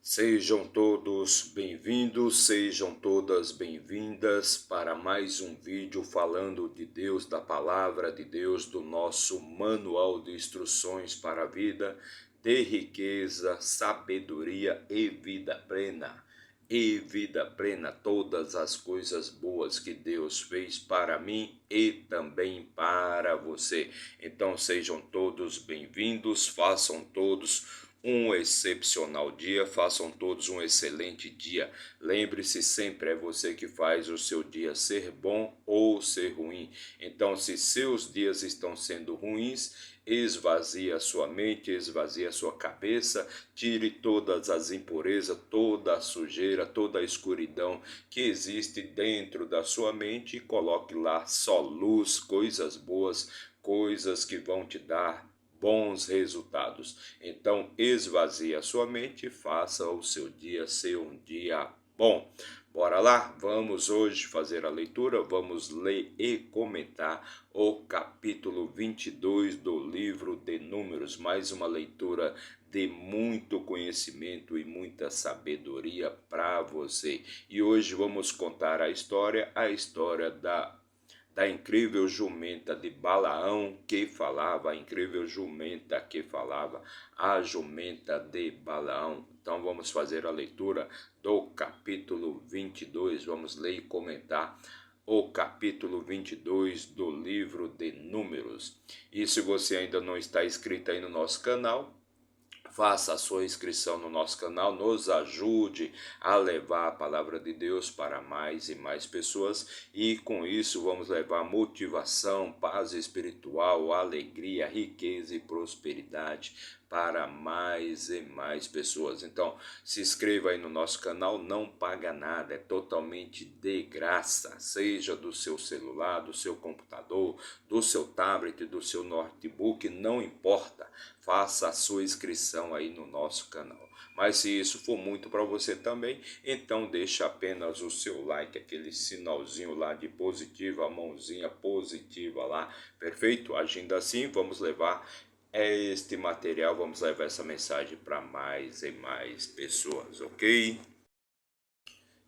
Sejam todos bem-vindos, sejam todas bem-vindas para mais um vídeo falando de Deus, da Palavra de Deus, do nosso Manual de Instruções para a Vida, de riqueza, sabedoria e vida plena. E vida plena, todas as coisas boas que Deus fez para mim e também para você. Então sejam todos bem-vindos, façam todos um excepcional dia, façam todos um excelente dia. Lembre-se sempre, é você que faz o seu dia ser bom ou ser ruim. Então, se seus dias estão sendo ruins, esvazie a sua mente, esvazie a sua cabeça, tire todas as impurezas, toda a sujeira, toda a escuridão que existe dentro da sua mente e coloque lá só luz, coisas boas, coisas que vão te dar bons resultados. Então, esvazie a sua mente e faça o seu dia ser um dia bom. Bora lá? Vamos hoje fazer a leitura, vamos ler e comentar o capítulo 22 do livro de Números. Mais uma leitura de muito conhecimento e muita sabedoria para você. E hoje vamos contar a história da incrível jumenta de Balaão que falava, a incrível jumenta que falava, a jumenta de Balaão. Então vamos fazer a leitura do capítulo 22, vamos ler e comentar o capítulo 22 do livro de Números. E se você ainda não está inscrito aí no nosso canal, faça a sua inscrição no nosso canal, nos ajude a levar a palavra de Deus para mais e mais pessoas e com isso vamos levar motivação, paz espiritual, alegria, riqueza e prosperidade para mais e mais pessoas. Então, se inscreva aí no nosso canal, não paga nada, é totalmente de graça, seja do seu celular, do seu computador, do seu tablet, do seu notebook, não importa, faça a sua inscrição aí no nosso canal. Mas se isso for muito para você também, então deixa apenas o seu like, aquele sinalzinho lá de positivo, a mãozinha positiva lá, perfeito? Agindo assim, vamos levar este material, vamos levar essa mensagem para mais e mais pessoas, ok?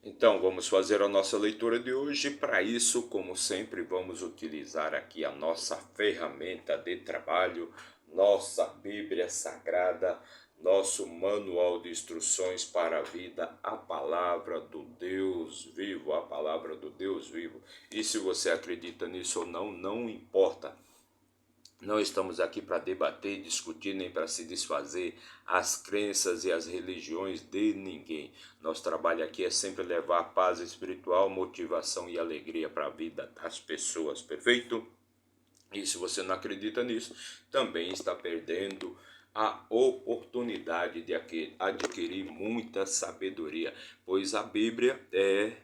Então, vamos fazer a nossa leitura de hoje. Para isso, como sempre, vamos utilizar aqui a nossa ferramenta de trabalho, nossa Bíblia Sagrada, nosso manual de instruções para a vida, a palavra do Deus vivo, a palavra do Deus vivo. E se você acredita nisso ou não, não importa. Não estamos aqui para debater, discutir, nem para se desfazer as crenças e as religiões de ninguém. Nosso trabalho aqui é sempre levar paz espiritual, motivação e alegria para a vida das pessoas, perfeito? E se você não acredita nisso, também está perdendo a oportunidade de adquirir muita sabedoria, pois a Bíblia é,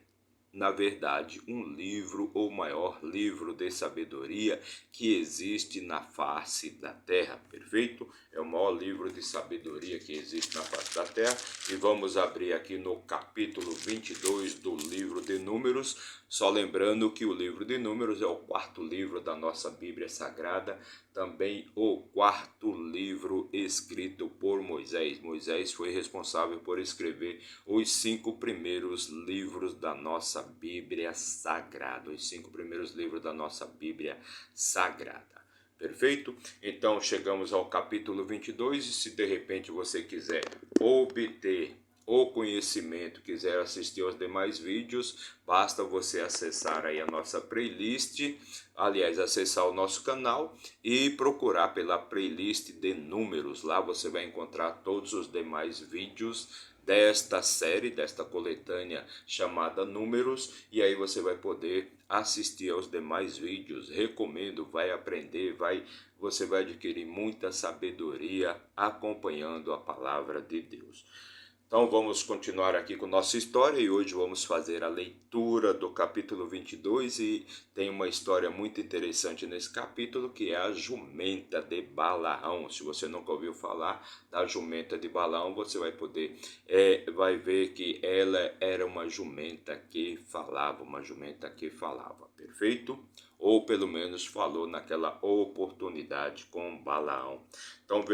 na verdade, um livro, o maior livro de sabedoria que existe na face da terra, perfeito? É o maior livro de sabedoria que existe na face da terra. E vamos abrir aqui no capítulo 22 do livro de Números, só lembrando que o livro de Números é o quarto livro da nossa Bíblia Sagrada, também o quarto livro escrito por Moisés. Moisés foi responsável por escrever os 5 primeiros livros da nossa Bíblia Sagrada, os 5 primeiros livros da nossa Bíblia Sagrada. Perfeito? Então chegamos ao capítulo 22 e se de repente você quiser obter o conhecimento, quiser assistir aos demais vídeos, basta você acessar aí a nossa playlist, aliás, acessar o nosso canal e procurar pela playlist de Números. Lá você vai encontrar todos os demais vídeos desta série, desta coletânea chamada Números, e aí você vai poder assistir aos demais vídeos. Recomendo, vai aprender, você vai adquirir muita sabedoria acompanhando a palavra de Deus. Então vamos continuar aqui com nossa história e hoje vamos fazer a leitura do capítulo 22 e tem uma história muito interessante nesse capítulo que é a jumenta de Balaão. Se você nunca ouviu falar da jumenta de Balaão, você vai vai ver que ela era uma jumenta que falava, perfeito? ou pelo menos falou naquela oportunidade com Balaão. Então,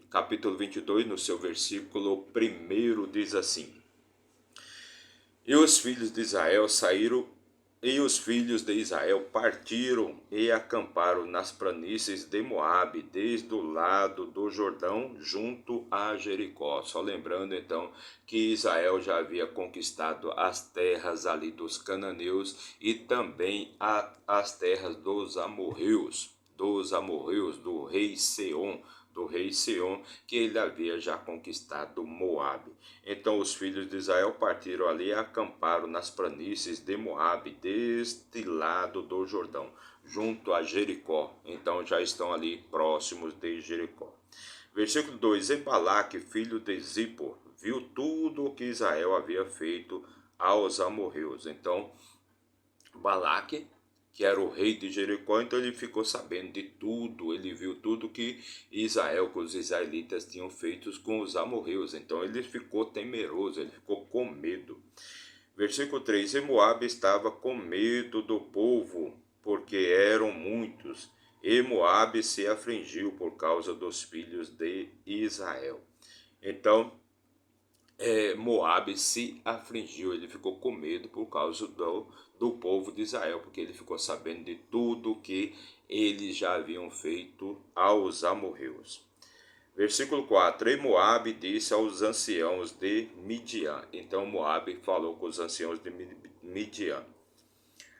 capítulo 22, no seu versículo 1, diz assim: E os filhos de Israel saíram, e os filhos de Israel partiram e acamparam nas planícies de Moabe, desde o lado do Jordão, junto a Jericó. Só lembrando então que Israel já havia conquistado as terras ali dos cananeus e também as terras dos amorreus, do rei Seom, que ele havia já conquistado Moabe. Então os filhos de Israel partiram ali e acamparam nas planícies de Moabe, deste lado do Jordão, junto a Jericó. Então já estão ali próximos de Jericó. Versículo 2: E Balaque, filho de Zippor, viu tudo o que Israel havia feito aos amorreus. Então Balaque, que era o rei de Jericó, então ele ficou sabendo de tudo, ele viu tudo que Israel, que os israelitas tinham feito com os amorreus, então ele ficou temeroso, ele ficou com medo. Versículo 3: E Moabe estava com medo do povo, porque eram muitos, e Moabe se afligiu por causa dos filhos de Israel. Então, Moabe se afligiu, ele ficou com medo por causa do povo de Israel, porque ele ficou sabendo de tudo que eles já haviam feito aos amorreus. Versículo 4: E Moabe disse aos anciãos de Midian. Então Moabe falou com os anciãos de Midian: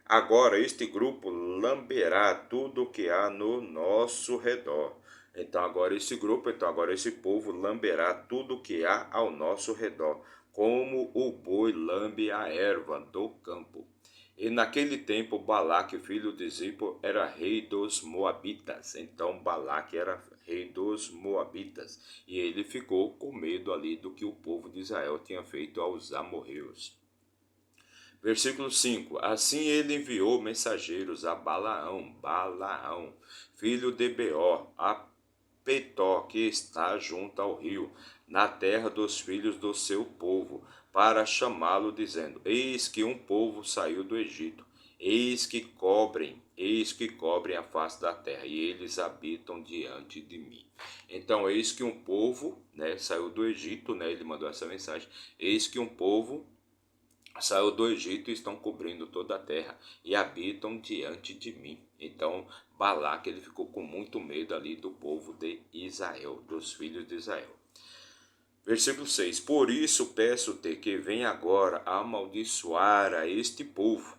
Agora este grupo lamberá tudo o que há no nosso redor. Então agora esse povo lamberá tudo o que há ao nosso redor, como o boi lambe a erva do campo. E naquele tempo Balaque, filho de Zippor, era rei dos Moabitas. Então Balaque era rei dos Moabitas. E ele ficou com medo ali do que o povo de Israel tinha feito aos amorreus. Versículo 5: Assim ele enviou mensageiros a Balaão, filho de Beor, a Petó, que está junto ao rio, na terra dos filhos do seu povo, para chamá-lo, dizendo: Eis que um povo saiu do Egito, eis que cobrem a face da terra, e eles habitam diante de mim. Então, eis que um povo, saiu do Egito, ele mandou essa mensagem, eis que um povo saiu do Egito e estão cobrindo toda a terra e habitam diante de mim. Então Balaque, ele ficou com muito medo ali do povo de Israel, dos filhos de Israel. Versículo 6: Por isso peço-te que venha agora amaldiçoar a este povo,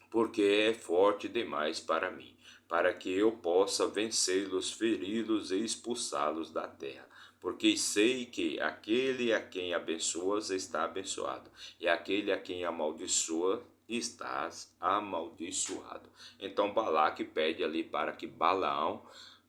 porque é forte demais para mim, para que eu possa vencê-los, feri-los e expulsá-los da terra. Porque sei que aquele a quem abençoas está abençoado, e aquele a quem amaldiçoa estás amaldiçoado. Então Balaque pede ali para que Balaão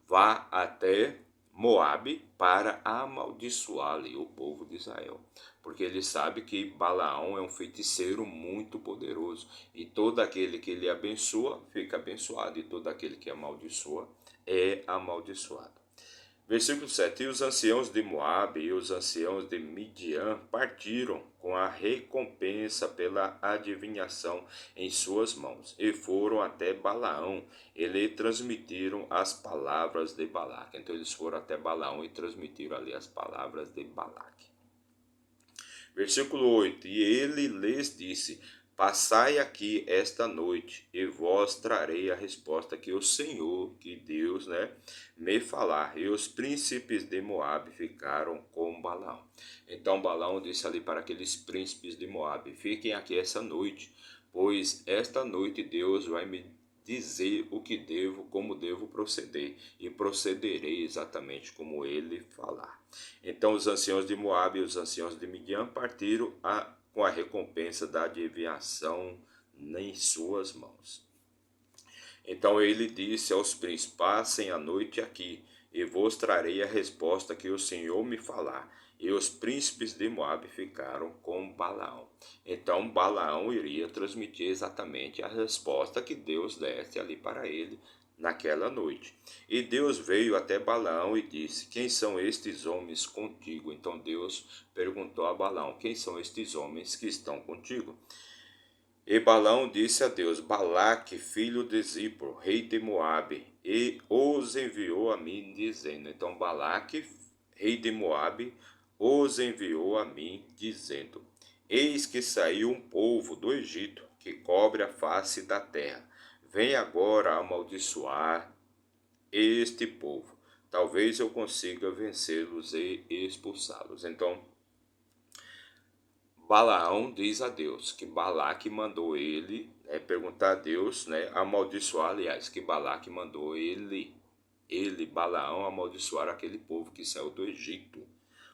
vá até Moabe para amaldiçoar ali o povo de Israel, porque ele sabe que Balaão é um feiticeiro muito poderoso, e todo aquele que ele abençoa fica abençoado, e todo aquele que amaldiçoa é amaldiçoado. Versículo 7: E os anciãos de Moabe e os anciãos de Midian partiram com a recompensa pela adivinhação em suas mãos, e foram até Balaão, e lhe transmitiram as palavras de Balaque. Então eles foram até Balaão e transmitiram ali as palavras de Balaque. Versículo 8: E ele lhes disse: Passai aqui esta noite, e vós trarei a resposta que o Senhor, que Deus, me falar. E os príncipes de Moabe ficaram com Balaão. Então Balaão disse ali para aqueles príncipes de Moabe: Fiquem aqui essa noite, pois esta noite Deus vai me dizer como devo proceder, e procederei exatamente como ele falar. Então os anciãos de Moabe e os anciãos de Midian partiram com a recompensa da adivinhação em suas mãos. Então ele disse aos príncipes: Passem a noite aqui, e vos trarei a resposta que o Senhor me falar. E os príncipes de Moabe ficaram com Balaão. Então Balaão iria transmitir exatamente a resposta que Deus desse ali para ele naquela noite. E Deus veio até Balaão e disse: Quem são estes homens contigo? Então Deus perguntou a Balaão: Quem são estes homens que estão contigo? E Balaão disse a Deus: Balaque, filho de Zippor, rei de Moabe, e os enviou a mim, dizendo. Então Balaque, rei de Moabe, os enviou a mim, dizendo: Eis que saiu um povo do Egito, que cobre a face da terra. Vem agora amaldiçoar este povo. Talvez eu consiga vencê-los e expulsá-los. Então Balaão diz a Deus que Balaque mandou ele perguntar a Deus, amaldiçoar, aliás, que Balaque mandou Balaão, amaldiçoar aquele povo que saiu do Egito.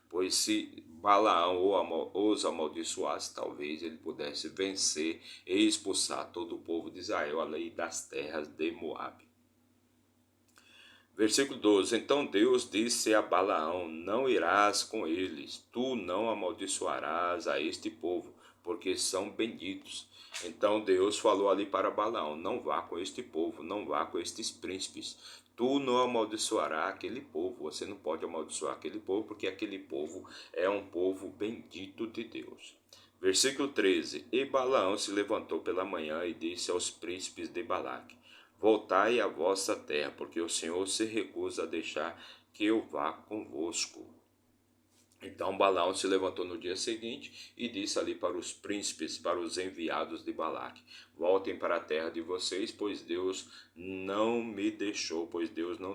Pois se Balaão os amaldiçoasse, talvez ele pudesse vencer e expulsar todo o povo de Israel, além das terras de Moabe. Versículo 12: Então Deus disse a Balaão: Não irás com eles, tu não amaldiçoarás a este povo, porque são benditos. Então Deus falou ali para Balaão: Não vá com este povo, não vá com estes príncipes. Tu não amaldiçoarás aquele povo, você não pode amaldiçoar aquele povo, porque aquele povo é um povo bendito de Deus. Versículo 13: E Balaão se levantou pela manhã e disse aos príncipes de Balaque: Voltai à vossa terra, porque o Senhor se recusa a deixar que eu vá convosco. Então Balaão se levantou no dia seguinte e disse ali para os príncipes, para os enviados de Balaque: Voltem para a terra de vocês, pois Deus não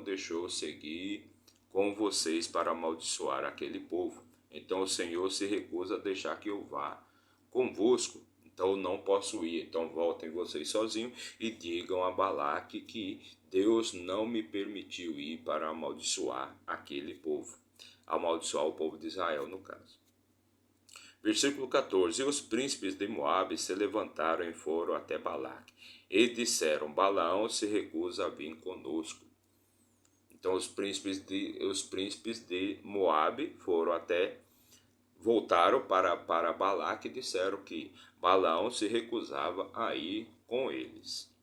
deixou seguir com vocês para amaldiçoar aquele povo. Então o Senhor se recusa a deixar que eu vá convosco. Então eu não posso ir. Então voltem vocês sozinhos e digam a Balaque que Deus não me permitiu ir para amaldiçoar aquele povo. Amaldiçoar o povo de Israel, no caso. Versículo 14: E os príncipes de Moabe se levantaram e foram até Balaque. E disseram: Balaão se recusa a vir conosco. Então os príncipes de Moabe voltaram para Balaque e disseram que Balaão se recusava a ir com eles.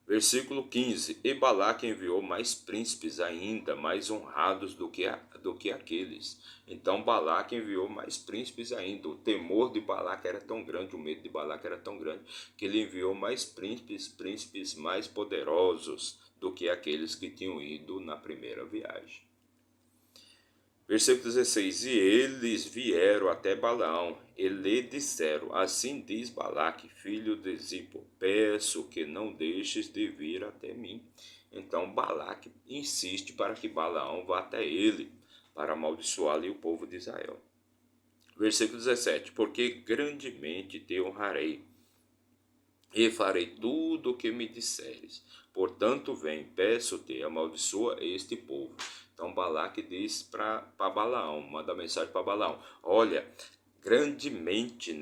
Versículo 15: E Balaque enviou mais príncipes ainda, mais honrados do que aqueles. Então Balaque enviou mais príncipes ainda. O temor de Balaque era tão grande, o medo de Balaque era tão grande, que ele enviou mais príncipes mais poderosos do que aqueles que tinham ido na primeira viagem. Versículo 16: E eles vieram até Balaão, e lhe disseram: Assim diz Balaque, filho de Zippor, peço que não deixes de vir até mim. Então Balaque insiste para que Balaão vá até ele, para amaldiçoar ali o povo de Israel. Versículo 17: Porque grandemente te honrarei, e farei tudo o que me disseres. Portanto, vem, peço-te, amaldiçoa este povo. Então Balaque diz para Balaão, manda mensagem para Balaão: Olha, grandemente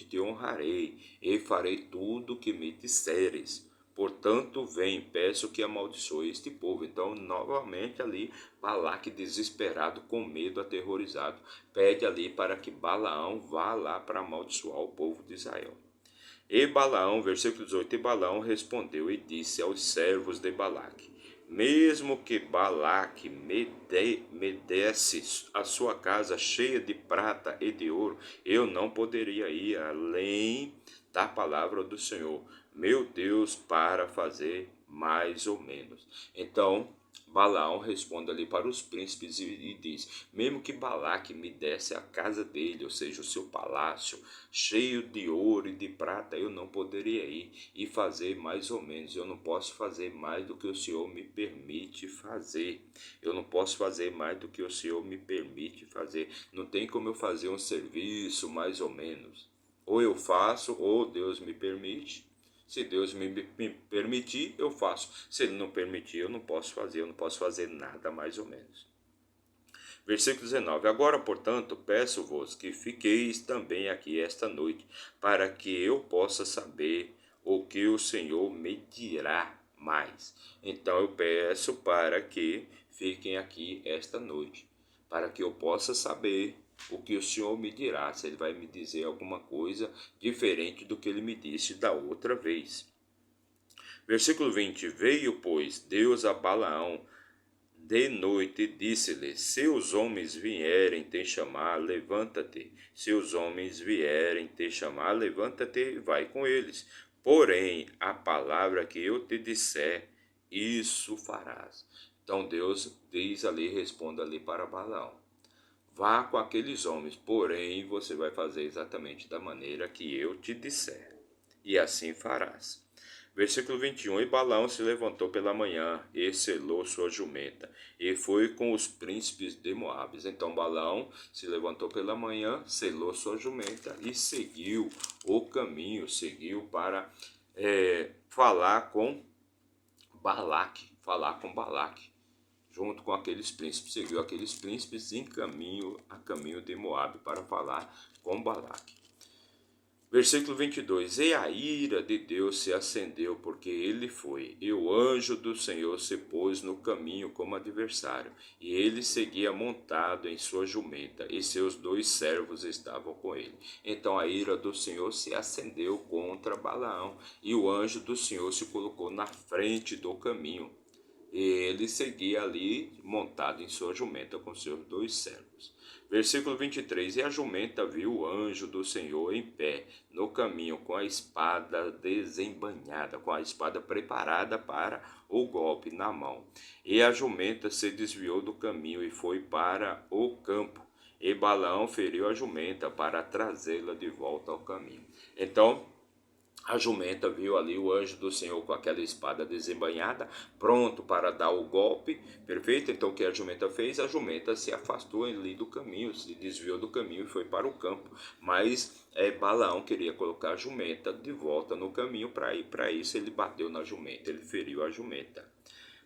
te honrarei, e farei tudo o que me disseres. Portanto, vem, peço que amaldiçoe este povo. Então, novamente ali, Balaque desesperado, com medo, aterrorizado, pede ali para que Balaão vá lá para amaldiçoar o povo de Israel. E Balaão, versículo 18, e Balaão respondeu e disse aos servos de Balaque: Mesmo que Balaque me desse a sua casa cheia de prata e de ouro, eu não poderia ir além da palavra do Senhor, meu Deus, para fazer mais ou menos. Então Balaão responde ali para os príncipes e diz: Mesmo que Balaque me desse a casa dele, ou seja, o seu palácio, cheio de ouro e de prata, eu não poderia ir e fazer mais ou menos. Eu não posso fazer mais do que o Senhor me permite fazer. Eu não posso fazer mais do que o Senhor me permite fazer. Não tem como eu fazer um serviço mais ou menos. Ou eu faço, ou Deus me permite. Se Deus me permitir, eu faço. Se Ele não permitir, eu não posso fazer nada mais ou menos. Versículo 19: Agora, portanto, peço-vos que fiqueis também aqui esta noite, para que eu possa saber o que o Senhor me dirá mais. Então eu peço para que fiquem aqui esta noite, para que eu possa saber o que o Senhor me dirá, se Ele vai me dizer alguma coisa diferente do que Ele me disse da outra vez. Versículo 20: Veio, pois, Deus a Balaão de noite, disse-lhe: se os homens vierem te chamar, levanta-te. Se os homens vierem te chamar, levanta-te e vai com eles. Porém, a palavra que eu te disser, isso farás. Então Deus diz ali, responde ali para Balaão: vá com aqueles homens, porém você vai fazer exatamente da maneira que eu te disser, e assim farás. Versículo 21. E Balaão se levantou pela manhã e selou sua jumenta, e foi com os príncipes de Moabes. Então Balaão se levantou pela manhã, selou sua jumenta e seguiu o caminho, seguiu para falar com Balaque, junto com aqueles príncipes, seguiu aqueles príncipes a caminho de Moabe para falar com Balaque. Versículo 22. E a ira de Deus se acendeu, porque ele foi, e o anjo do Senhor se pôs no caminho como adversário, e ele seguia montado em sua jumenta, e seus 2 servos estavam com ele. Então a ira do Senhor se acendeu contra Balaão, e o anjo do Senhor se colocou na frente do caminho. E ele seguia ali montado em sua jumenta com seus 2 servos. Versículo 23. E a jumenta viu o anjo do Senhor em pé no caminho, com a espada desembainhada, com a espada preparada para o golpe na mão. E a jumenta se desviou do caminho e foi para o campo. E Balaão feriu a jumenta para trazê-la de volta ao caminho. Então a jumenta viu ali o anjo do Senhor com aquela espada desembainhada, pronto para dar o golpe, perfeito? Então o que a jumenta fez? A jumenta se afastou ali do caminho, se desviou do caminho e foi para o campo. Mas Balaão queria colocar a jumenta de volta no caminho, para isso ele bateu na jumenta, ele feriu a jumenta.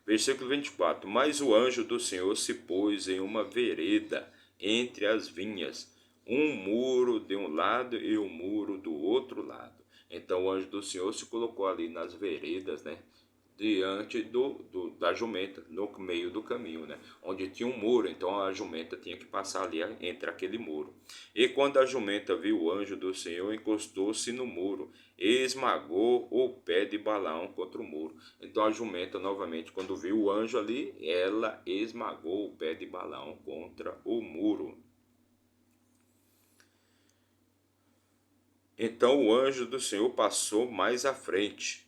Versículo 24. Mas o anjo do Senhor se pôs em uma vereda entre as vinhas, um muro de um lado e um muro do outro lado. Então o anjo do Senhor se colocou ali nas veredas, né? Diante da jumenta, no meio do caminho, né? Onde tinha um muro, então a jumenta tinha que passar ali entre aquele muro. E quando a jumenta viu o anjo do Senhor, encostou-se no muro e esmagou o pé de Balaão contra o muro. Então a jumenta, novamente, quando viu o anjo ali, ela esmagou o pé de Balaão contra o muro. Então o anjo do Senhor passou mais à frente.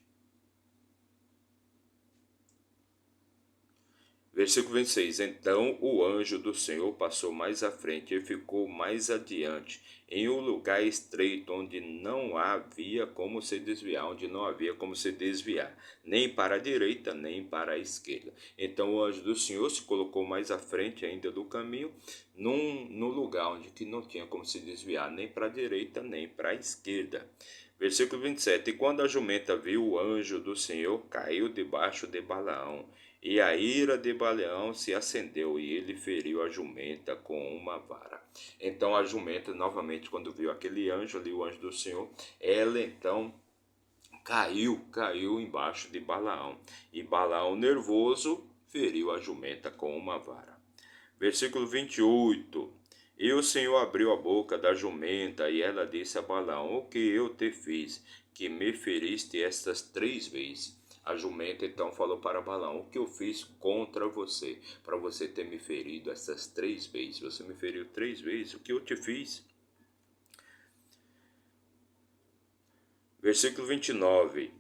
Versículo 26. Então o anjo do Senhor passou mais à frente e ficou mais adiante, em um lugar estreito, onde não havia como se desviar, nem para a direita, nem para a esquerda. Então o anjo do Senhor se colocou mais à frente ainda do caminho, num lugar onde que não tinha como se desviar, nem para a direita, nem para a esquerda. Versículo 27. E quando a jumenta viu o anjo do Senhor, caiu debaixo de Balaão. E a ira de Balaão se acendeu, e ele feriu a jumenta com uma vara. Então a jumenta, novamente, quando viu aquele anjo ali, o anjo do Senhor, ela então caiu embaixo de Balaão. E Balaão, nervoso, feriu a jumenta com uma vara. Versículo 28. E o Senhor abriu a boca da jumenta, e ela disse a Balaão: o que eu te fiz, que me feriste estas 3 vezes? A jumenta então falou para Balaão: o que eu fiz contra você, para você ter me ferido essas 3 vezes? Você me feriu 3 vezes, o que eu te fiz? Versículo 29.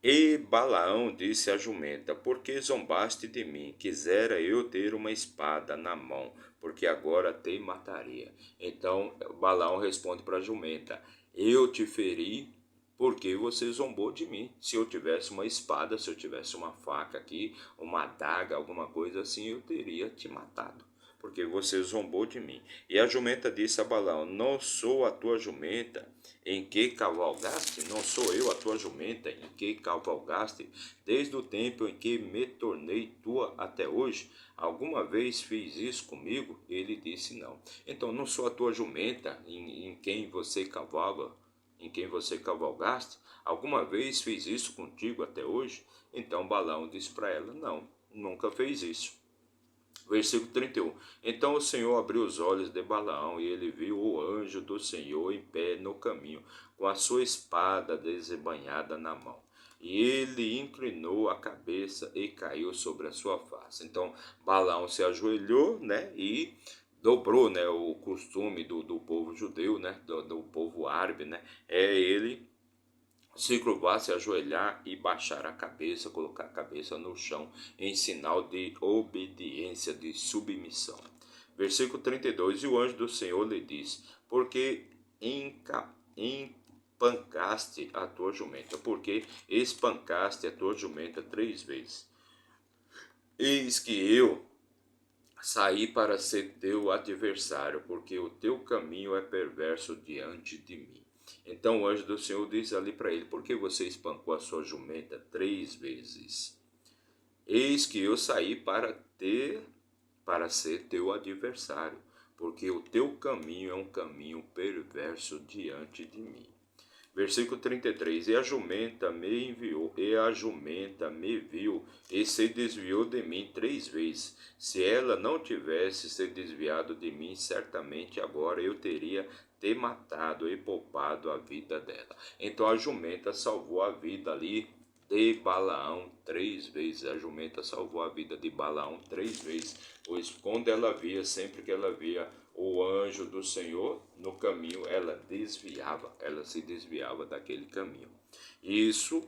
E Balaão disse à jumenta: por que zombaste de mim? Quisera eu ter uma espada na mão, porque agora te mataria. Então Balaão responde para a jumenta: eu te feri porque você zombou de mim. Se eu tivesse uma espada, se eu tivesse uma faca aqui, uma adaga, alguma coisa assim, eu teria te matado, porque você zombou de mim. E a jumenta disse a Balaão: não sou a tua jumenta em que cavalgaste? Não sou eu a tua jumenta em que cavalgaste desde o tempo em que me tornei tua até hoje? Alguma vez fiz isso comigo? Ele disse: não. Então não sou a tua jumenta em quem você cavalga, em quem você cavalgaste? Alguma vez fiz isso contigo até hoje? Então Balaão disse para ela: não, nunca fez isso. Versículo 31. Então o Senhor abriu os olhos de Balaão, e ele viu o anjo do Senhor em pé no caminho, com a sua espada desembainhada na mão. e ele inclinou a cabeça e caiu sobre a sua face. Então Balaão se ajoelhou, né, e dobrou, né, o costume do povo judeu, né, do povo árabe, né, é ele se curvar, se ajoelhar e baixar a cabeça, colocar a cabeça no chão em sinal de obediência, de submissão. Versículo 32, e o anjo do Senhor lhe disse, porque empancaste a tua jumenta, porque espancaste a tua jumenta 3 vezes. Eis que eu saí para ser teu adversário, porque o teu caminho é perverso diante de mim. Então o anjo do Senhor diz ali para ele, por que você espancou a sua jumenta 3 vezes? Eis que eu saí para ser teu adversário, porque o teu caminho é um caminho perverso diante de mim. Versículo 33, e a jumenta me enviou, e a jumenta me viu, e se desviou de mim 3 vezes. Se ela não tivesse se desviado de mim, certamente agora eu teria te matado e poupado a vida dela. Então a jumenta salvou a vida ali de Balaão 3 vezes. A jumenta salvou a vida de Balaão 3 vezes, pois quando ela via, sempre que ela via o anjo do Senhor no caminho, ela se desviava daquele caminho. Isso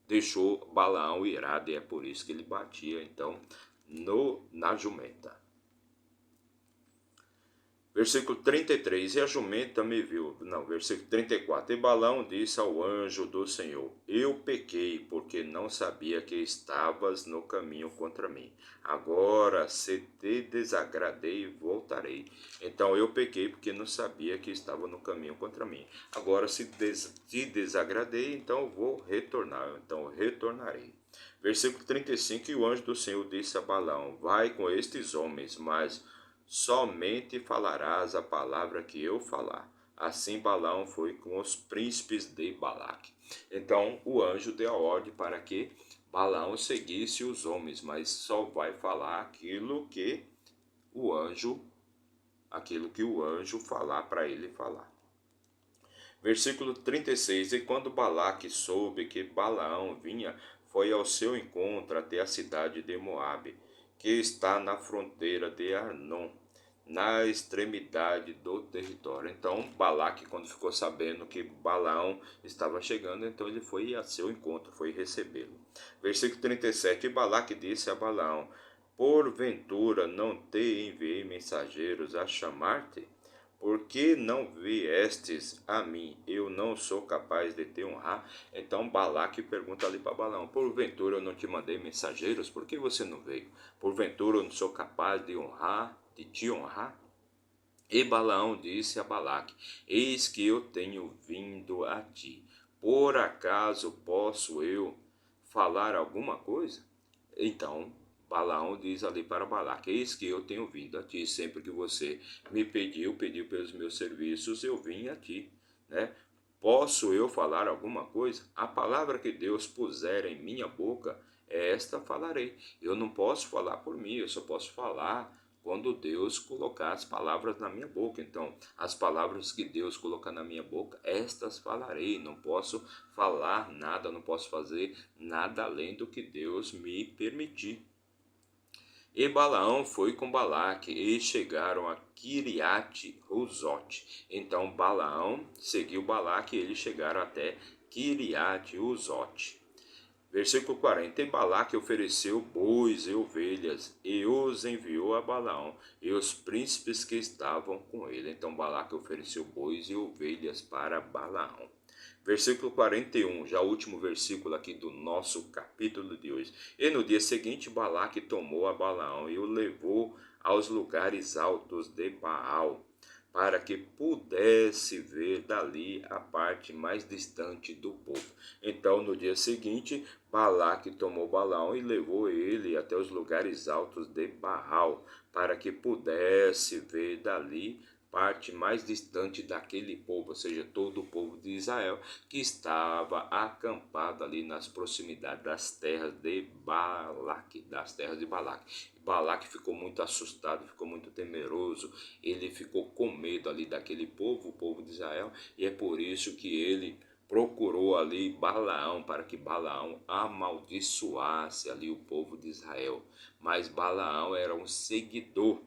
deixou Balaão irado, e é por isso que ele batia então na jumenta. Versículo 33, e a jumenta me viu. Não, versículo 34, e Balaão disse ao anjo do Senhor, eu pequei, porque não sabia que estavas no caminho contra mim. Agora, se te desagradei, voltarei. Então, eu pequei, porque não sabia que estava no caminho contra mim. Agora, se te desagradei, então eu vou retornar. Então, eu retornarei. Versículo 35, e o anjo do Senhor disse a Balaão, vai com estes homens, mas somente falarás a palavra que eu falar. Assim Balaão foi com os príncipes de Balaque. Então o anjo deu a ordem para que Balaão seguisse os homens, mas só vai falar aquilo que o anjo falar para ele falar. Versículo 36, e quando Balaque soube que Balaão vinha, foi ao seu encontro até a cidade de Moabe, que está na fronteira de Arnon, na extremidade do território. Então Balaque, quando ficou sabendo que Balaão estava chegando, então ele foi a seu encontro, foi recebê-lo. Versículo 37, e Balaque disse a Balaão, porventura não te enviei mensageiros a chamar-te? Por que não viestes a mim? Eu não sou capaz de te honrar. Então Balaque pergunta ali para Balaão, porventura eu não te mandei mensageiros? Por que você não veio? Porventura eu não sou capaz de te honrar? E Balaão disse a Balaque, eis que eu tenho vindo a ti. Por acaso posso eu falar alguma coisa? Então Balaão diz ali para Balaque, eis que eu tenho vindo a ti, sempre que você me pediu pelos meus serviços, eu vim a ti, né? Posso eu falar alguma coisa? A palavra que Deus puser em minha boca, esta falarei. Eu não posso falar por mim, eu só posso falar quando Deus colocar as palavras na minha boca. Então, as palavras que Deus colocar na minha boca, estas falarei. Não posso falar nada, não posso fazer nada além do que Deus me permitir. E Balaão foi com Balaque e chegaram a Quiriate-Uzote. Então Balaão seguiu Balaque e eles chegaram até Quiriate-Uzote. Versículo 40, e Balaque ofereceu bois e ovelhas, e os enviou a Balaão, e os príncipes que estavam com ele. Então Balaque ofereceu bois e ovelhas para Balaão. Versículo 41, já o último versículo aqui do nosso capítulo de hoje. E no dia seguinte Balaque tomou a Balaão e o levou aos lugares altos de Baal, para que pudesse ver dali a parte mais distante do povo. Então, no dia seguinte, Balaque tomou Balaão e levou ele até os lugares altos de Baal, para que pudesse ver dali parte mais distante daquele povo, ou seja, todo o povo de Israel, que estava acampado ali nas proximidades das terras de Balaque, Balaque ficou muito assustado, ficou muito temeroso, ele ficou com medo ali daquele povo, o povo de Israel, e é por isso que ele procurou ali Balaão para que Balaão amaldiçoasse ali o povo de Israel. Mas Balaão era um seguidor,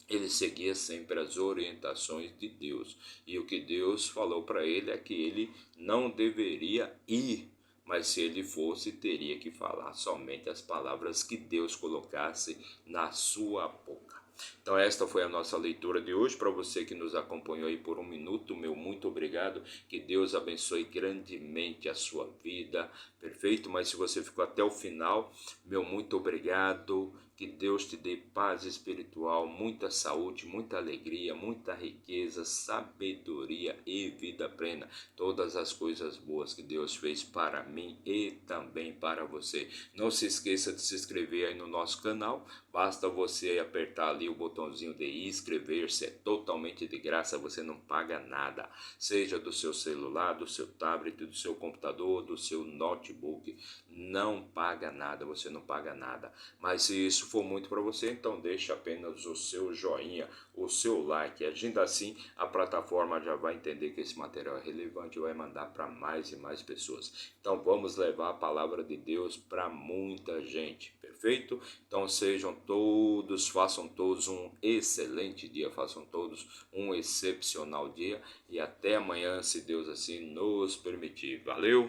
ele seguia sempre as orientações de Deus. E o que Deus falou para ele é que ele não deveria ir, mas se ele fosse, teria que falar somente as palavras que Deus colocasse na sua boca. Então esta foi a nossa leitura de hoje. Para você que nos acompanhou aí por um minuto, meu muito obrigado. Que Deus abençoe grandemente a sua vida. Perfeito? Mas se você ficou até o final, meu muito obrigado. Que Deus te dê paz espiritual, muita saúde, muita alegria, muita riqueza, sabedoria e vida plena. Todas as coisas boas que Deus fez para mim e também para você. Não se esqueça de se inscrever aí no nosso canal. Basta você apertar ali o botãozinho de inscrever-se. É totalmente de graça, você não paga nada. Seja do seu celular, do seu tablet, do seu computador, do seu notebook. Não paga nada, você não paga nada. Mas se isso for muito para você, então deixe apenas o seu joinha, o seu like. Agindo assim, a plataforma já vai entender que esse material é relevante e vai mandar para mais e mais pessoas. Então vamos levar a palavra de Deus para muita gente, perfeito? Então façam todos um excelente dia, façam todos um excepcional dia e até amanhã, se Deus assim nos permitir. Valeu!